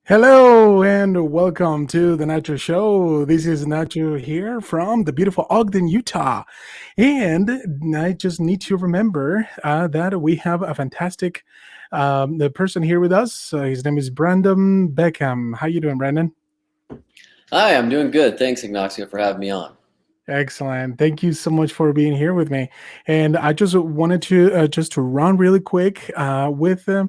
Hello and welcome to the Nacho Show. This is Nacho here from the beautiful Ogden, Utah. And I just need to remember that we have a fantastic the person here with us. His name is Brandon Beckham. How you doing, Brandon? Hi, I'm doing good. Thanks, Ignacio, for having me on. Excellent. Thank you so much for being here with me. And I just wanted to just to run really quick with the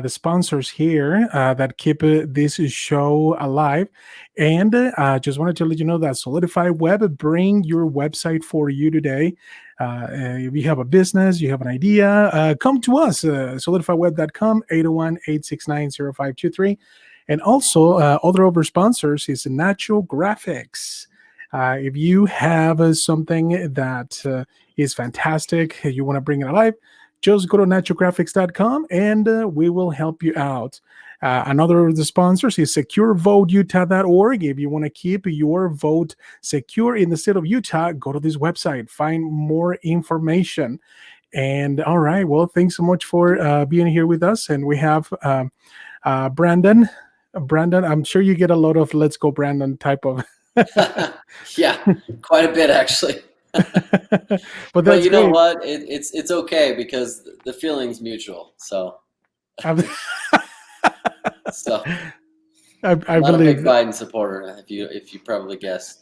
sponsors here that keep this show alive. And just wanted to let you know that Solidify Web bring your website for you today. If you have a business, you have an idea, come to us, solidifyweb.com, 801-869-0523. And also, other of our sponsors is Natural Graphics. If you have something that is fantastic, you want to bring it alive, just go to naturalgraphics.com and we will help you out. Another of the sponsors is securevoteutah.org. If you want to keep your vote secure in the state of Utah, go to this website, find more information. And all right, well, thanks so much for being here with us. And we have Brandon. Brandon, I'm sure you get a lot of "Let's go, Brandon" type of Yeah, quite a bit actually. but But that's you know great. what? It's okay because the feeling's mutual. So I, so I not a big believe, Biden supporter, if you probably guessed.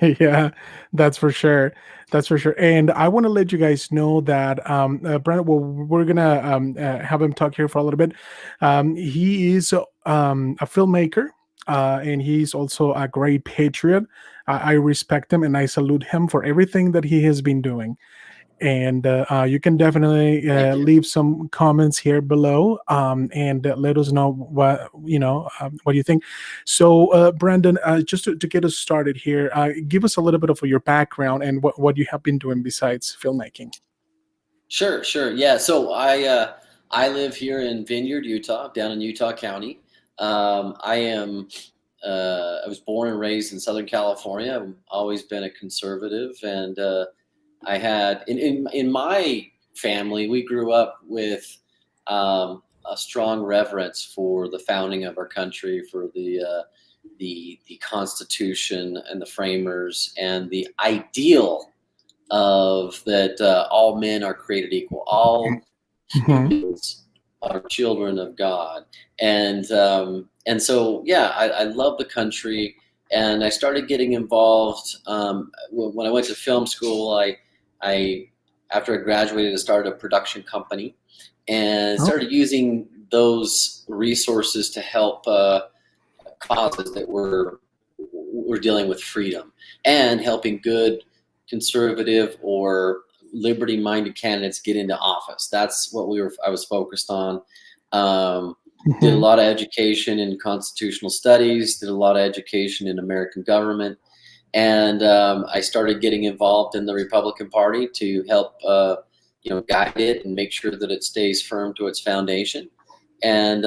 yeah, that's for sure. That's for sure. And I want to let you guys know that Brandon, well, we're gonna have him talk here for a little bit. He is a filmmaker, and he's also a great patriot. I respect him and I salute him for everything that he has been doing. And you can definitely Thank you. leave some comments here below and let us know what you think. So Brandon, just to get us started here, give us a little bit of your background and what you have been doing besides filmmaking. Sure. Yeah. So I live here in Vineyard, Utah, down in Utah County. I was born and raised in Southern California. I've always been a conservative, and I had in my family, we grew up with a strong reverence for the founding of our country, for the Constitution and the framers, and the ideal of that all men are created equal, all Mhm. humans are children of God, and so yeah, I love the country, and I started getting involved when I went to film school. I After I graduated, I started a production company and Oh, started using those resources to help causes that were dealing with freedom and helping good conservative or liberty-minded candidates get into office. That's what I was focused on. Did a mhm. lot of education in constitutional studies, did a lot of education in American government, and I started getting involved in the Republican Party to help guide it and make sure that it stays firm to its foundation. And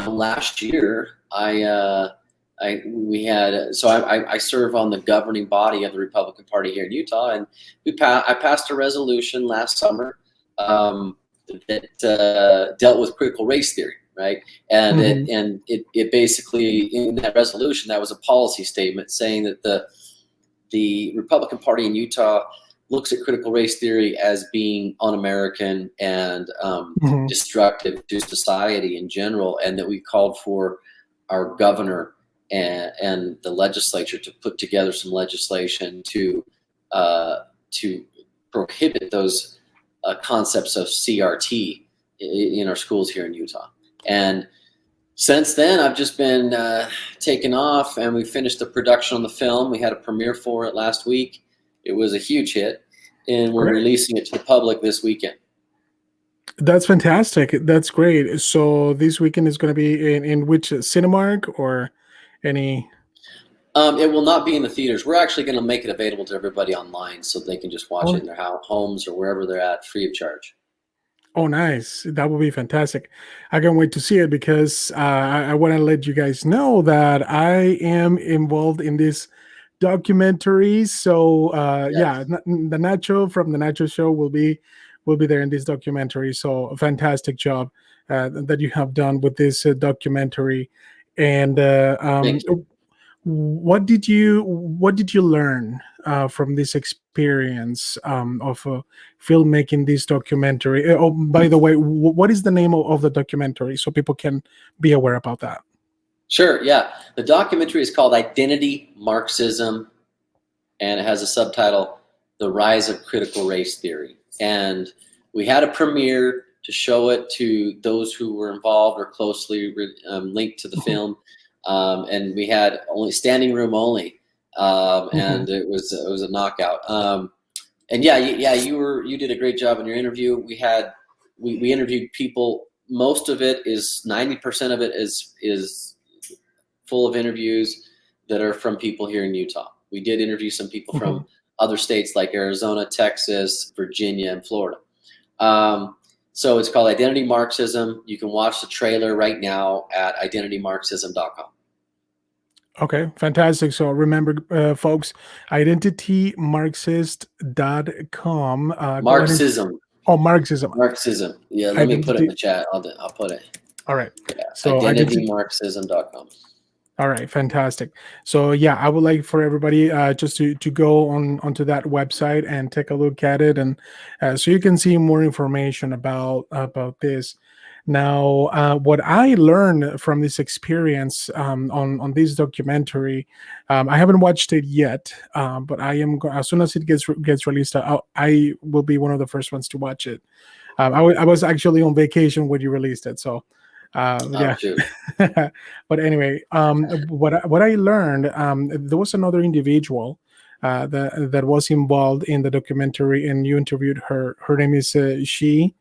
last year I serve on the governing body of the Republican Party here in Utah, and I passed a resolution last summer that dealt with critical race theory, right? And Mhm. it basically, in that resolution, that was a policy statement saying that the Republican Party in Utah looks at critical race theory as being un-American and Mhm. destructive to society in general, and that we called for our governor and the legislature to put together some legislation to prohibit those concepts of CRT in our schools here in Utah. And since then, I've just been taken off, and we finished the production on the film. We had a premiere for it last week. It was a huge hit, and we're Great. releasing it to the public this weekend. That's fantastic. That's great. So this weekend is going to be in which Cinemark or any? It will not be in the theaters. We're actually going to make it available to everybody online so they can just watch it Oh, in their homes or wherever they're at, free of charge. oh, nice. That would be fantastic. I can't wait to see it because I want to let you guys know that I am involved in this documentary. So, yeah, Yes. the Nacho from the Nacho Show will be will be there in this documentary. So a fantastic job that you have done with this documentary. And Thank you. what did you learn from this experience of filmmaking this documentary? Oh, by the way, what is the name of the documentary so people can be aware about that? Sure, yeah. The documentary is called Identity Marxism, and it has a subtitle, The Rise of Critical Race Theory. And we had a premiere to show it to those who were involved or closely linked to the film. And we had only standing room only. And it was a knockout. And yeah, you did a great job in your interview. We interviewed people. Most of it is 90% of it is full of interviews that are from people here in Utah. We did interview some people from other states like Arizona, Texas, Virginia, and Florida. So it's called Identity Marxism. You can watch the trailer right now at identitymarxism.com. Okay, fantastic. So remember, folks, identitymarxist.com. Marxism. Marxism. Marxism. Yeah, let me put it in the chat. I'll put it. All right. Yeah, So identitymarxism.com. All right, fantastic. So yeah, I would like for everybody just to go onto that website and take a look at it, and so you can see more information about this. Now, what I learned from this experience on this documentary, I haven't watched it yet, but I am as soon as it gets released, I will be one of the first ones to watch it. I was actually on vacation when you released it, so. Yeah, but anyway, what I learned, there was another individual that was involved in the documentary, and you interviewed her. Her name is She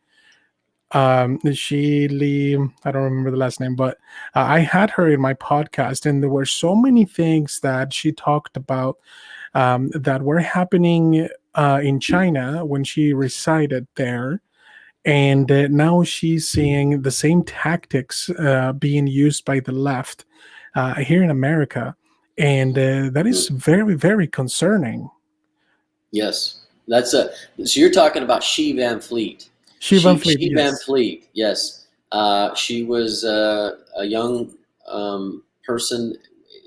Lee. I don't remember the last name, but I had her in my podcast, and there were so many things that she talked about that were happening in China when she resided there. And now she's seeing the same tactics being used by the left here in America. And that is very, very concerning. Yes. So you're talking about She Van Fleet. She Van Fleet, She yes. Van Fleet, yes. She was a young person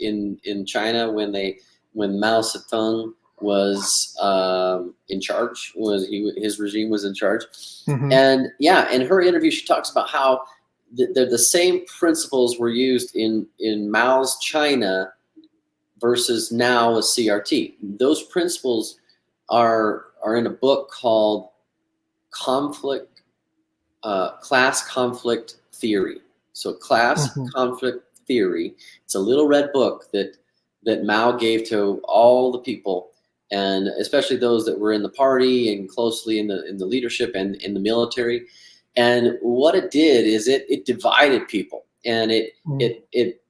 in China when Mao Zedong was in charge. His regime was in charge, and yeah. In her interview, she talks about how the same principles were used in Mao's China versus now with CRT. Those principles are in a book called Class Conflict Theory. So Class Conflict Theory. It's a little red book that Mao gave to all the people, and especially those that were in the party and closely in the leadership and in the military. And what it did is it divided people, and it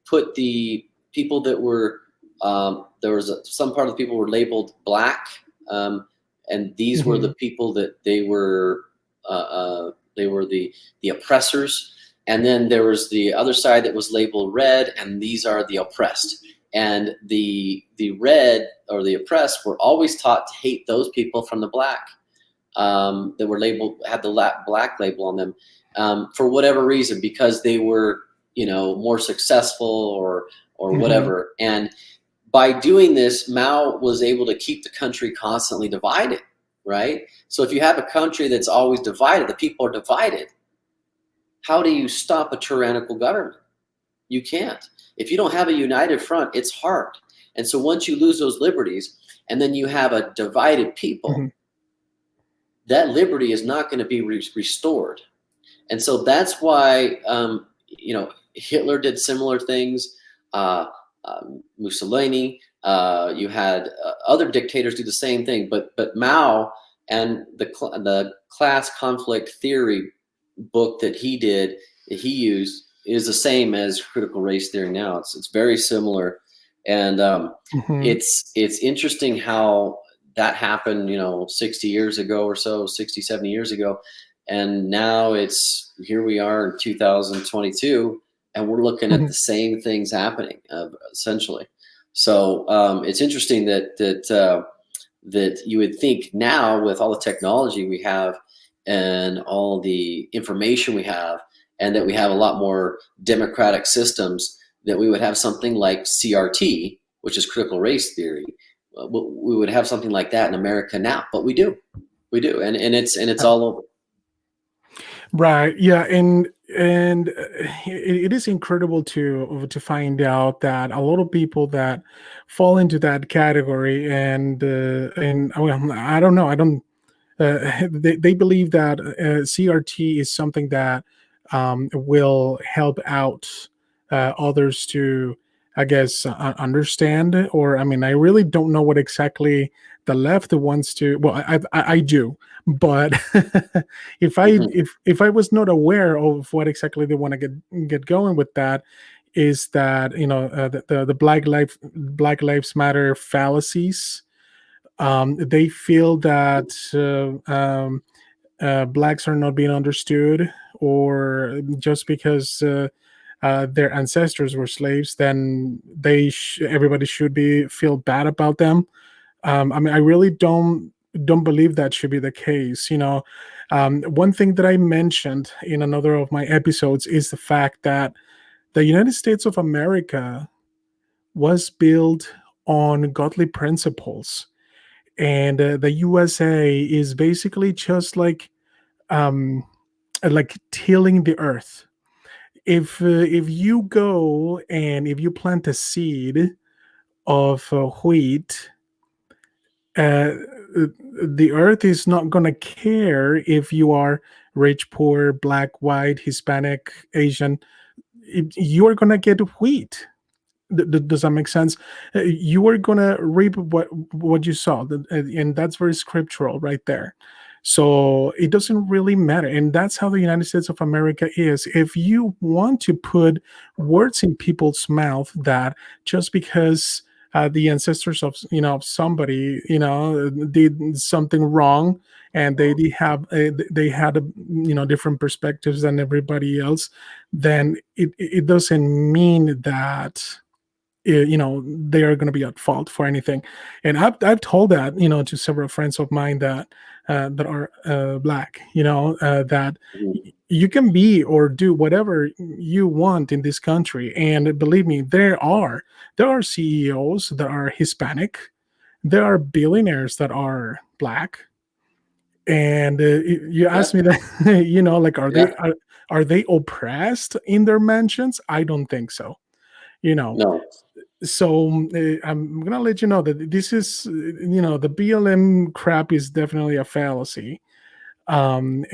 put the people that were some part of the people were labeled black, and these were the people that they were the oppressors. And then there was the other side that was labeled red, and these are the oppressed. And the red or the oppressed were always taught to hate those people from the black that were had the black label on them for whatever reason, because they were more successful or whatever. And by doing this, Mao was able to keep the country constantly divided, right? So if you have a country that's always divided, the people are divided, how do you stop a tyrannical government? You can't. If you don't have a united front, it's hard. And so once you lose those liberties, and then you have a divided people, that liberty is not going to be restored. And so that's why, Hitler did similar things. Mussolini, you had other dictators do the same thing, but Mao and the class conflict theory book that he used is the same as critical race theory now. It's very similar, and it's interesting how that happened 60 years ago or so, 60, 70 years ago, and now here we are in 2022, and we're looking at the same things happening essentially. So it's interesting that you would think now, with all the technology we have and all the information we have, and that we have a lot more democratic systems, that we would have something like CRT, which is critical race theory. We would have something like that in America now, but we do, and it's all over. Right. Yeah. And it is incredible to find out that a lot of people that fall into that category, and well, I don't know. I don't. They believe that CRT is something that will help out others to, I guess, understand. Or I mean, I really don't know what exactly the left wants to. Well, I do, but Mhm. if I was not aware of what exactly they want to get going with that, is that the Black Lives Matter fallacies. They feel that blacks are not being understood, or just because their ancestors were slaves, then everybody should be feel bad about them. I mean, I really don't believe that should be the case. One thing that I mentioned in another of my episodes is the fact that the United States of America was built on godly principles, and the USA is basically just um, like tilling the earth. If you go and if you plant a seed of wheat, uh, the earth is not going to care if you are rich, poor, black, white, Hispanic, Asian. You are going to get wheat. Does that make sense? You are gonna reap what you saw, and that's very scriptural right there. So it doesn't really matter, and that's how the United States of America is. If you want to put words in people's mouth that just because the ancestors of of somebody did something wrong, and they had different perspectives than everybody else, then it doesn't mean that they are going to be at fault for anything. And I've told that to several friends of mine that are black, that Mhm. you can be or do whatever you want in this country. And believe me, there are CEOs that are Hispanic, there are billionaires that are black. And you Yeah, ask me that, like, yeah, are they oppressed in their mansions? I don't think so. you know no, so I'm gonna let you know that this is the BLM crap is definitely a fallacy. And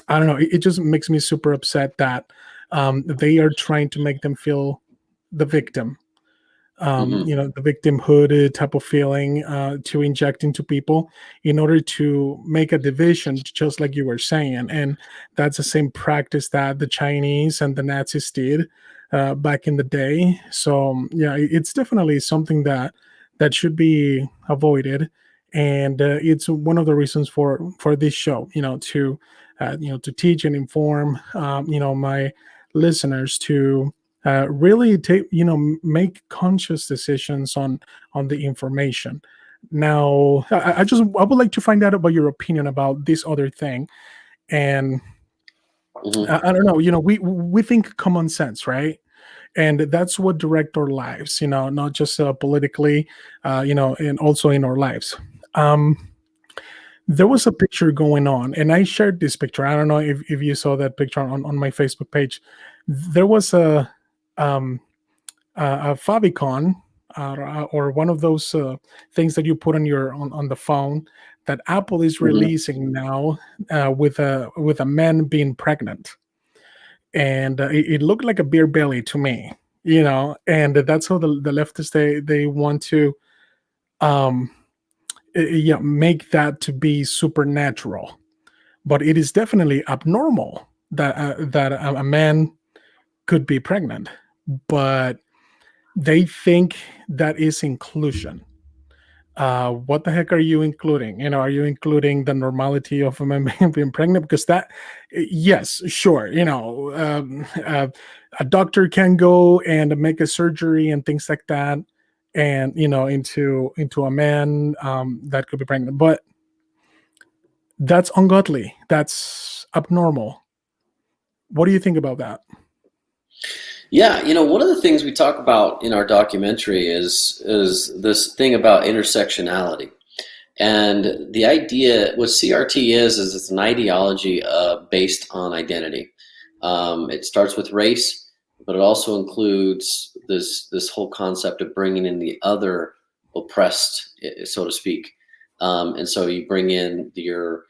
I don't know, it just makes me super upset that they are trying to make them feel the victim, hmm the victimhood type of feeling to inject into people in order to make a division, just like you were saying. And that's the same practice that the Chinese and the Nazis did back in the day. So yeah, it's definitely something that should be avoided. And it's one of the reasons for this show, to teach and inform my listeners to really take make conscious decisions on the information. Now I would like to find out about your opinion about this other thing. And hmm I don't know, we think common sense, right? And that's what direct our lives, not just politically, and also in our lives. um there was a picture going on, and I shared this picture. I don't know if you saw that picture on my Facebook page. There was um a favicon, or one of those things that you put on the phone, that Apple is hmm releasing now, with a man being pregnant, and it looked like a beer belly to me, and that's how the leftists they want to um yeah, make that to be supernatural, but it is definitely abnormal that a man could be pregnant, but they think that is inclusion. What the heck are you including? Are you including the normality of a man being pregnant? Because that, yes, sure, a doctor can go and make a surgery and things like that, and into a man that could be pregnant. But That's ungodly. That's abnormal. What do you think about that? Yeah, one of the things we talk about in our documentary is this thing about intersectionality. And the idea, what CRT is it's an ideology based on identity. It starts with race, but it also includes this whole concept of bringing in the other oppressed, so to speak. And so you bring in your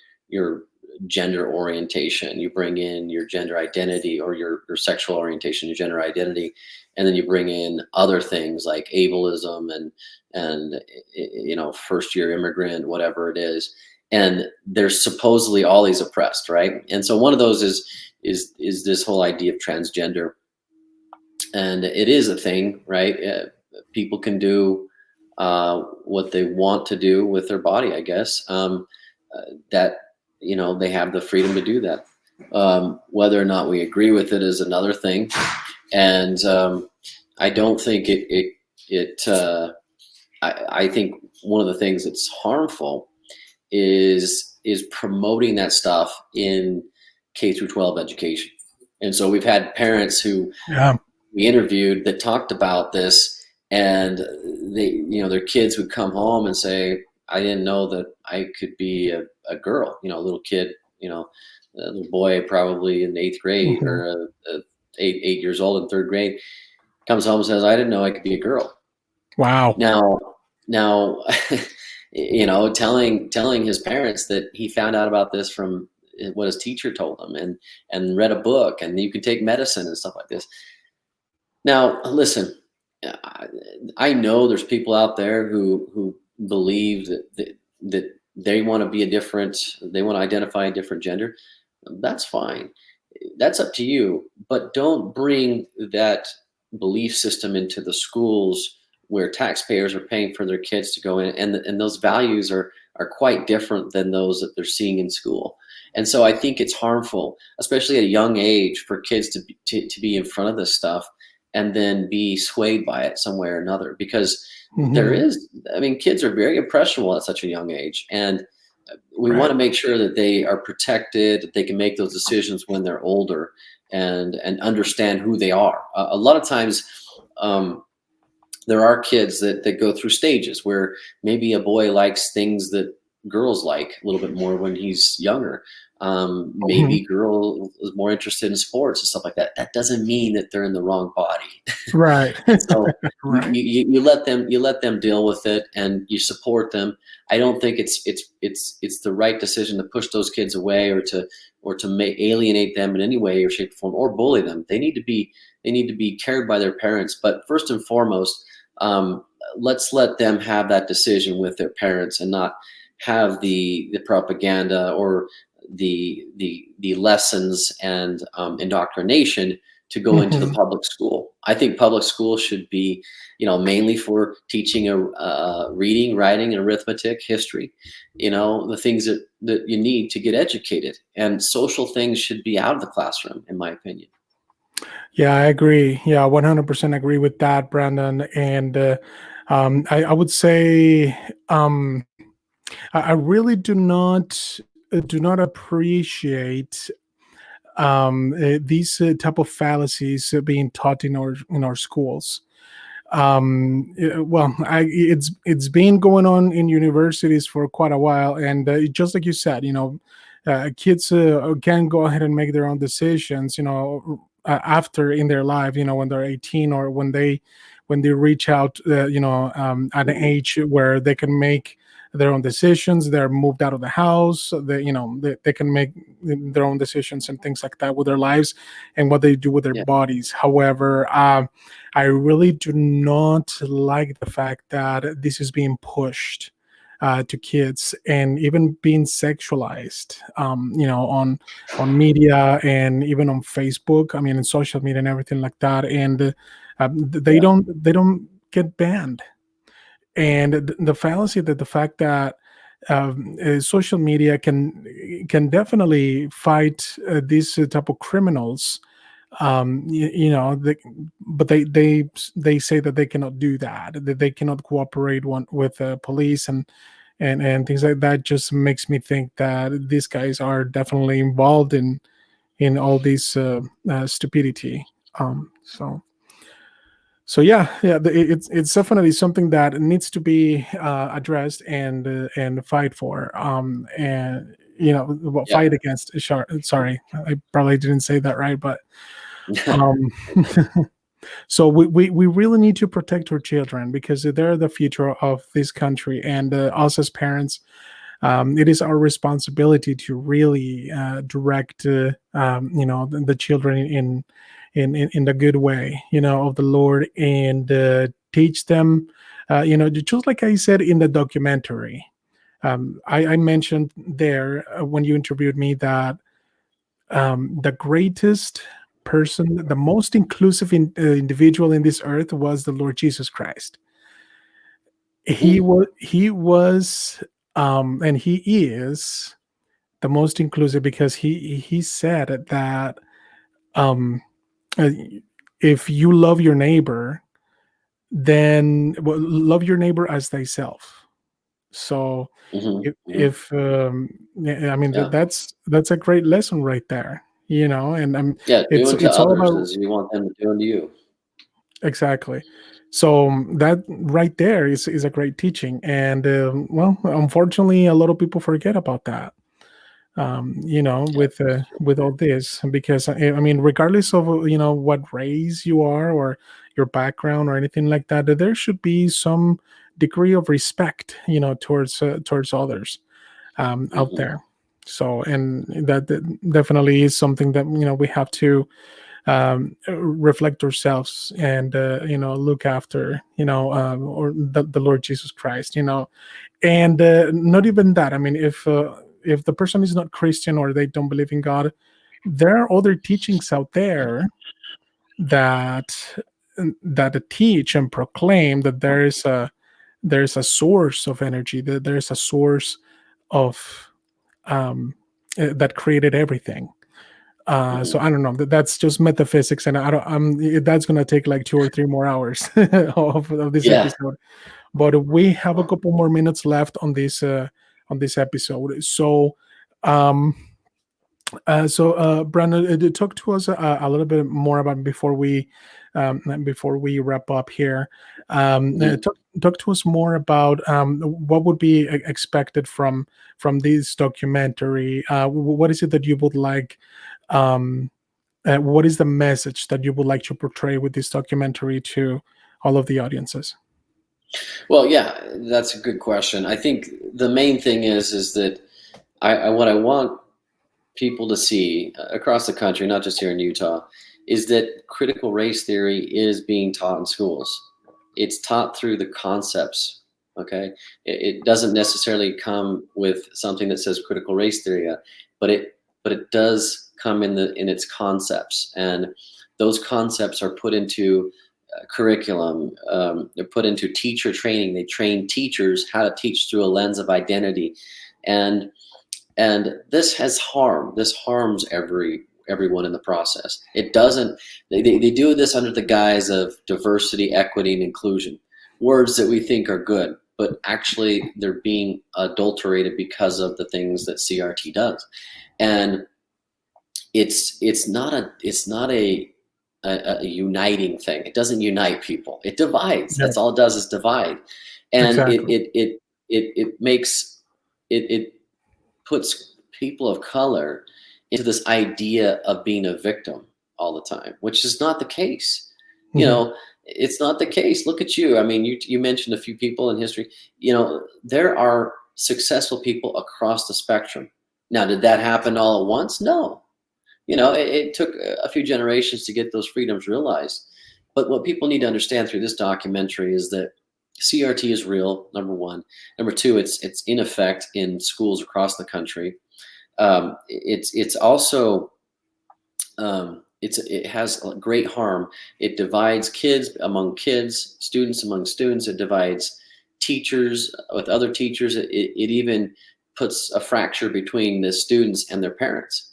gender orientation, you bring in your gender identity or your sexual orientation, your gender identity, and then you bring in other things like ableism and first year immigrant, whatever it is. And there's supposedly all these oppressed, right? And so one of those is this whole idea of transgender, and it is a thing, right? People can do what they want to do with their body, I guess. That they have the freedom to do that. Whether or not we agree with it is another thing, and I don't think I think one of the things that's harmful is promoting that stuff in K through 12 education. And so we've had parents who Yeah. we interviewed that talked about this, and their kids would come home and say, I didn't know that I could be a girl, a little kid, a little boy probably in 8th grade Mhm. or 8 years old in 3rd grade comes home and says, I didn't know I could be a girl. Wow. Now, telling his parents that he found out about this from what his teacher told him, and read a book, and you can take medicine and stuff like this. Now, listen, I know there's people out there who believe that they want to be they want to identify a different gender. That's fine. That's up to you. But don't bring that belief system into the schools where taxpayers are paying for their kids to go in, and those values are quite different than those that they're seeing in school. And so I think it's harmful, especially at a young age, for kids to be in front of this stuff and then be swayed by it some way or another, because Mhm. kids are very impressionable at such a young age, and we want Right. to make sure that they are protected, that they can make those decisions when they're older, and understand who they are. A lot of times, there are kids that go through stages where maybe a boy likes things that girls like a little bit more when he's younger. Mhm. Maybe girl is more interested in sports and stuff like that. That doesn't mean that they're in the wrong body. Right. And so Right. you let them deal with it, and you support them. I don't think it's the right decision to push those kids away, or to alienate them in any way or shape or form, or bully them. They need to be cared by their parents. But first and foremost, um, let's let them have that decision with their parents, and not have the propaganda or the lessons and indoctrination to go into the Mhm. public school. I think public school should be, mainly for teaching reading, writing, and arithmetic, history, the things that you need to get educated. And social things should be out of the classroom, in my opinion. Yeah, I agree. Yeah, 100% agree with that, Brandon. And I would say um, I really do not appreciate these type of fallacies being taught in our schools. Well, it's been going on in universities for quite a while, and just like you said, kids can go ahead and make their own decisions, after in their life, when they're 18, or when they reach out, at an age where they can make their own decisions. They're moved out of the house. They can make their own decisions and things like that with their lives and what they do with their Yeah. bodies. However, I really do not like the fact that this is being pushed to kids, and even being sexualized, on media, and even on Facebook. I mean, in social media and everything like that. And Yeah. they don't get banned. And the fallacy that the fact that social media can definitely fight these type of criminals, but they say that they cannot do that, that they cannot cooperate with police, and things like that just makes me think that these guys are definitely involved in all this stupidity. So yeah, it's definitely something that needs to be addressed and fight for. And well, Yeah. fight against. Sorry, I probably didn't say that right, but um, so we really need to protect our children because they're the future of this country, and us as parents, it is our responsibility to really direct the children in the good way, of the Lord, and teach them, just like I said in the documentary. I mentioned there when you interviewed me that the greatest person, the most inclusive individual in this earth was the Lord Jesus Christ. He was, and he is the most inclusive because he said that um, uh, if you love your neighbor, then love your neighbor as thyself. So Hmm. Hmm. if yeah, I mean Yeah. that's a great lesson right there, and Yeah. Do unto it's all others about. as you want them to do unto you. Exactly. So that right there is a great teaching, and well, unfortunately, a lot of people forget about that. Yeah. With all this, because I mean, regardless of what race you are or your background or anything like that, there should be some degree of respect, towards others out Hmm. there. So, and that definitely is something that we have to reflect ourselves and look after or the Lord Jesus Christ, and not even that. I mean, if the person is not Christian or they don't believe in God, there are other teachings out there that teach and proclaim that there's a source of energy, that there's a source of that created everything. So Hmm. I don't know. That's just metaphysics, and I don't. That's gonna take like 2 or 3 more hours of this Yeah. episode. But we have a couple more minutes left on this episode. So, um, Brandon, talk to us a little bit more about before we wrap up here. Hmm. Talk to us more about what would be expected from this documentary. What is it that you would like? Um, what is the message that you would like to portray with this documentary to all of the audiences? Well, yeah, that's a good question. I think the main thing is that what I want people to see across the country, not just here in Utah, is that critical race theory is being taught in schools. It's taught through the concepts. Okay, it doesn't necessarily come with something that says critical race theory, but it does come in its concepts, and those concepts are put into curriculum. They're put into teacher training. They train teachers how to teach through a lens of identity, and this has harm. This harms everyone in the process. It doesn't. They do this under the guise of diversity, equity, and inclusion, words that we think are good, but actually they're being adulterated because of the things that CRT does. And it's not a uniting thing. It doesn't unite people. It divides. Yeah, That's all it does, is divide. And exactly. it makes it puts people of color into this idea of being a victim all the time, which is not the case. You Hmm. know, it's not the case. Look at you. I mean, you mentioned a few people in history. There are successful people across the spectrum. Now, did that happen all at once? No. It took a few generations to get those freedoms realized. But what people need to understand through this documentary is that CRT is real, number one. Number two, it's in effect in schools across the country. It's also it has great harm. It divides kids among kids, students among students. It divides teachers with other teachers. It even puts a fracture between the students and their parents.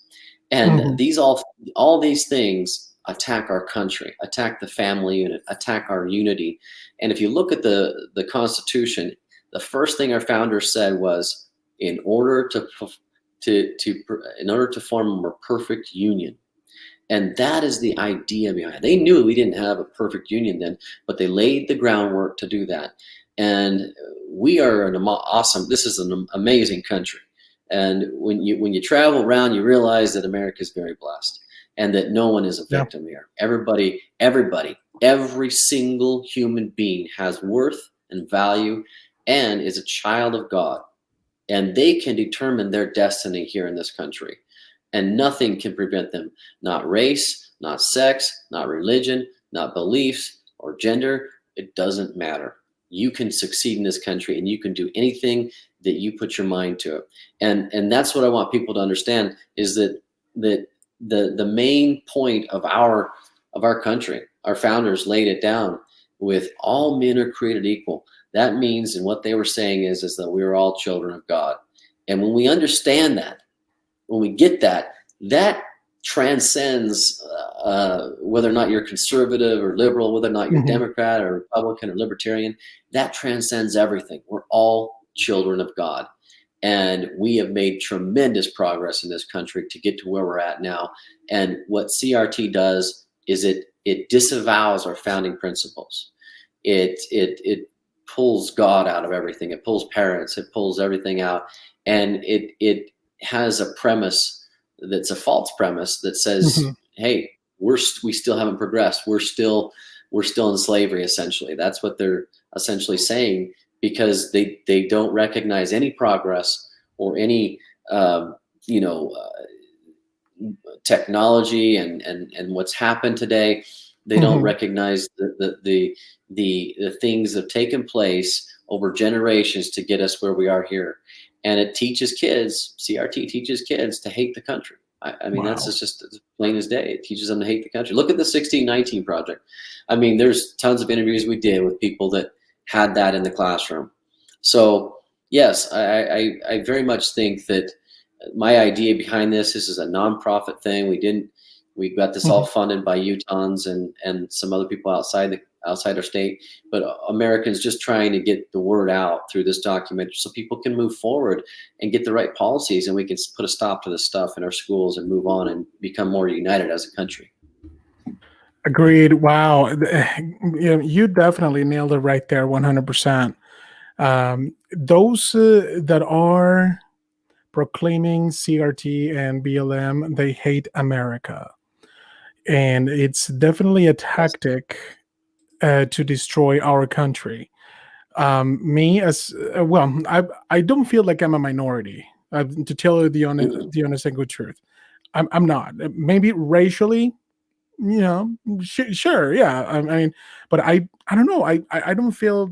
And Hmm. all these things attack our country, attack the family unit, attack our unity. And if you look at the Constitution, the first thing our founders said was, in order to form a more perfect union. And that is the idea behind it. They knew we didn't have a perfect union then, but they laid the groundwork to do that. And we are this is an amazing country. And when you travel around, you realize that America is very blessed and that no one is a victim here. Everybody, every single human being has worth and value and is a child of God. And they can determine their destiny here in this country. And nothing can prevent them. Not race, not sex, not religion, not beliefs or gender. It doesn't matter. You can succeed in this country and you can do anything that you put your mind to it. And that's what I want people to understand, is that the main point of our country, our founders laid it down with all men are created equal. That means, and what they were saying is that we are all children of God. And when we understand that, when we get that, that transcends whether or not you're conservative or liberal, whether or not you're Democrat or Republican or Libertarian. That transcends everything. We're all children of God. And we have made tremendous progress in this country to get to where we're at now. And what CRT does is it disavows our founding principles. It pulls God out of everything. It pulls parents. It pulls everything out. And it has a premise that's a false premise that says, hey, we still haven't progressed. We're still in slavery, essentially. That's what they're essentially saying, because they don't recognize any progress or any technology and what's happened today. They don't recognize the things that have taken place over generations to get us where we are here. And it teaches kids, CRT teaches kids to hate the country. I mean, that's just as plain as day. It teaches them to hate the country. Look at the 1619 Project. I mean, there's tons of interviews we did with people that had that in the classroom. So yes, I very much think that my idea behind this is a nonprofit thing. We got this all funded by Utahns and some other people outside our state, but Americans just trying to get the word out through this documentary so people can move forward and get the right policies, and we can put a stop to this stuff in our schools and move on and become more united as a country. Agreed. Wow. You definitely nailed it right there, 100%. Those that are proclaiming CRT and BLM, they hate America. And it's definitely a tactic to destroy our country. Me as well, I don't feel like I'm a minority. To tell you the honest and good truth, I'm not. Maybe racially, sure, yeah. I mean, but I don't know. I don't feel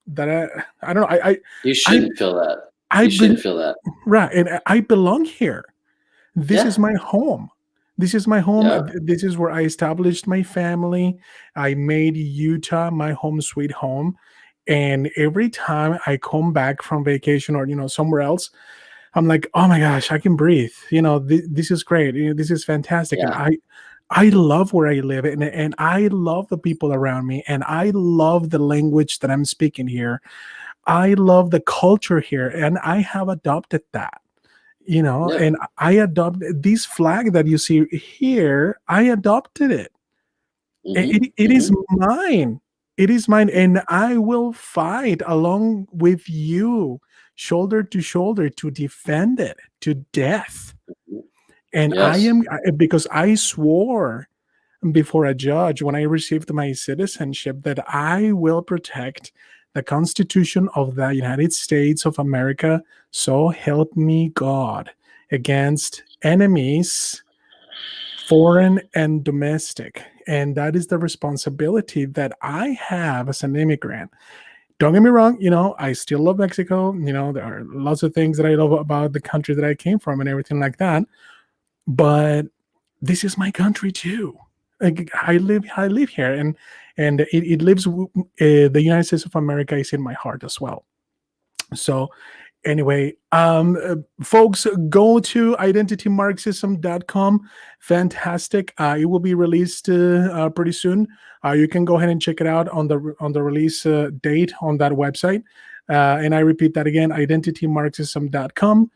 that. I don't know. You shouldn't feel that. You shouldn't feel that. Right, and I belong here. This is my home. This is my home. Yeah. This is where I established my family. I made Utah my home sweet home. And every time I come back from vacation or somewhere else, I'm like, oh my gosh, I can breathe. This is great. This is fantastic. Yeah. And I love where I live, and I love the people around me, and I love the language that I'm speaking here. I love the culture here, and I have adopted that. And I adopted this flag that you see here. I adopted it. It is mine. It is mine, and I will fight along with you, shoulder to shoulder, to defend it to death. And Yes. because I swore before a judge when I received my citizenship that I will protect the Constitution of the United States of America, so help me God, against enemies, foreign and domestic. And that is the responsibility that I have as an immigrant. Don't get me wrong, I still love Mexico. There are lots of things that I love about the country that I came from and everything like that. But this is my country too. Like, I live here, and it lives. The United States of America is in my heart as well. So anyway, folks, go to identitymarxism.com. Fantastic. It will be released pretty soon. You can go ahead and check it out on the release date on that website. And I repeat that again, identitymarxism.com.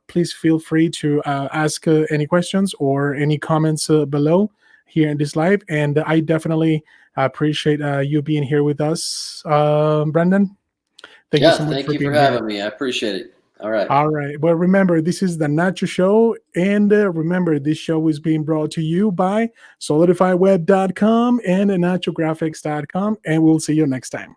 Please feel free to ask any questions or any comments below here in this live. And I definitely appreciate you being here with us, Brandon. Thank you so much thank for you for being here. having me. I appreciate it. All right. All right. Well, remember, this is the Nacho Show. And remember, this show is being brought to you by solidifyweb.com and nachographics.com. And we'll see you next time.